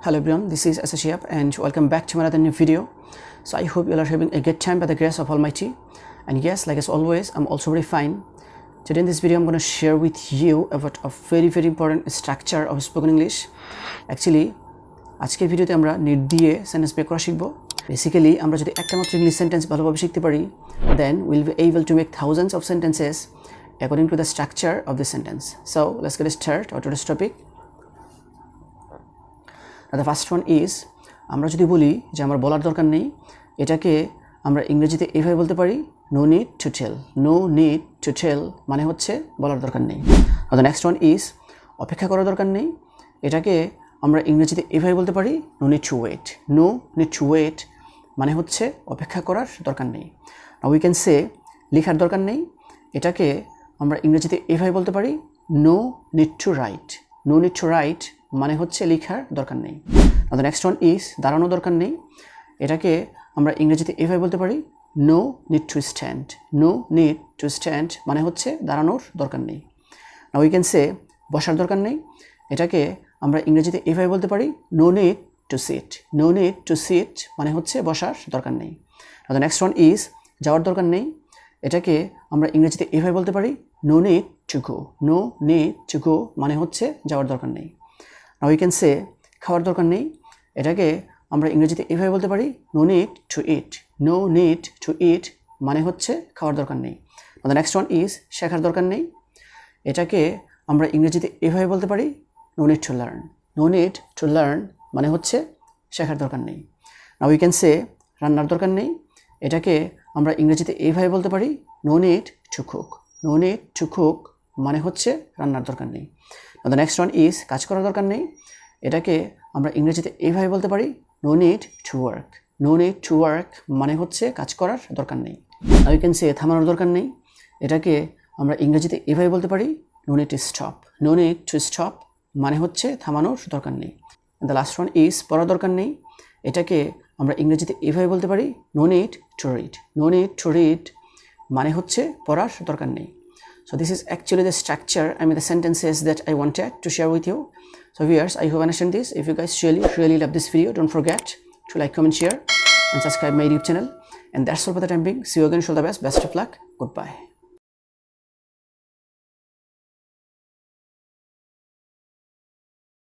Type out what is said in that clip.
Hello everyone, this is Shihab and welcome back to another new video. So I hope you all are having a good time by the grace of Almighty. And yes, like as always, I'm also very fine. Today in this video, I'm going to share with you about a very important structure of spoken English. Actually, আজকের ভিডিওতে আমরা NEET দিয়ে sentence make করা শিখব। Basically আমরা যদি একটা মাত্র ইংলিশ সেন্টেন্স ভালোভাবে শিখতে পারি, then we'll be able to make thousands of sentences according to the structure of the sentence. So let's get started on today's topic. Now the first one is, আমরা যদি বলি যে আমার বলার দরকার নেই, এটাকে আমরা ইংরেজিতে এভাবে বলতে পারি no need to tell. No need to tell মানে হচ্ছে বলার দরকার নেই। Now the next one is, অপেক্ষা করার দরকার নেই, এটাকে আমরা ইংরেজিতে এভাবে বলতে পারি no need to wait. No need to wait মানে হচ্ছে অপেক্ষা করার দরকার নেই। Now we can say, লেখার দরকার নেই, এটাকে আমরা ইংরেজিতে এভাবে বলতে পারি no need to write. No need to write মানে হচ্ছে লেখার দরকার নেই। Now the next one is, দাঁড়ানোর দরকার নেই, এটাকে আমরা ইংরেজিতে এভাবে বলতে পারি no need to stand. No need to stand মানে হচ্ছে দাঁড়ানোর দরকার নেই। Now we can say, বসার দরকার নেই, এটাকে আমরা ইংরেজিতে এভাবে বলতে পারি no need to sit. No need to sit মানে হচ্ছে বসার দরকার নেই। Now the next one is, যাওয়ার দরকার নেই, এটাকে আমরা ইংরেজিতে এভাবে বলতে পারি no need to go. No need to go মানে হচ্ছে যাওয়ার দরকার নেই। Now we can say, খাওয়ার দরকার নেই, এটাকে আমরা ইংরেজিতে এভাবে বলতে পারি no need to eat. No need to eat মানে হচ্ছে খাওয়ার দরকার নেই। Now the next one is, শেখার দরকার নেই, এটাকে আমরা ইংরেজিতে এভাবে বলতে পারি no need to learn. No need to learn মানে হচ্ছে শেখার দরকার নেই। Now we can say, রান্নার দরকার নেই, এটাকে আমরা ইংরেজিতে এইভাবে বলতে পারি no need to cook. No need to cook মানে হচ্ছে রান্নার দরকার নেই। Now the next one is, কাজ করার দরকার নেই, এটাকে আমরা ইংরেজিতে এইভাবে বলতে পারি no need to work. No need to work মানে হচ্ছে কাজ করার দরকার নেই। Now you can say, থামানোর দরকার নেই, এটাকে আমরা ইংরেজিতে এইভাবে বলতে পারি no need to stop. No need to stop মানে হচ্ছে থামানোর দরকার নেই। And the last one is, পড়ার দরকার নেই, এটাকে আমরা ইংরেজিতে এইভাবে বলতে পারি no need to read. No need to read মানে হচ্ছে পড়ার দরকার নেই। So this is actually the structure, the sentences that I wanted to share with you. So viewers, I hope you understand this. If you guys really love this video, don't forget to like, comment, share and subscribe my YouTube channel. And that's all for the time being. See you again. All the best of luck. Goodbye.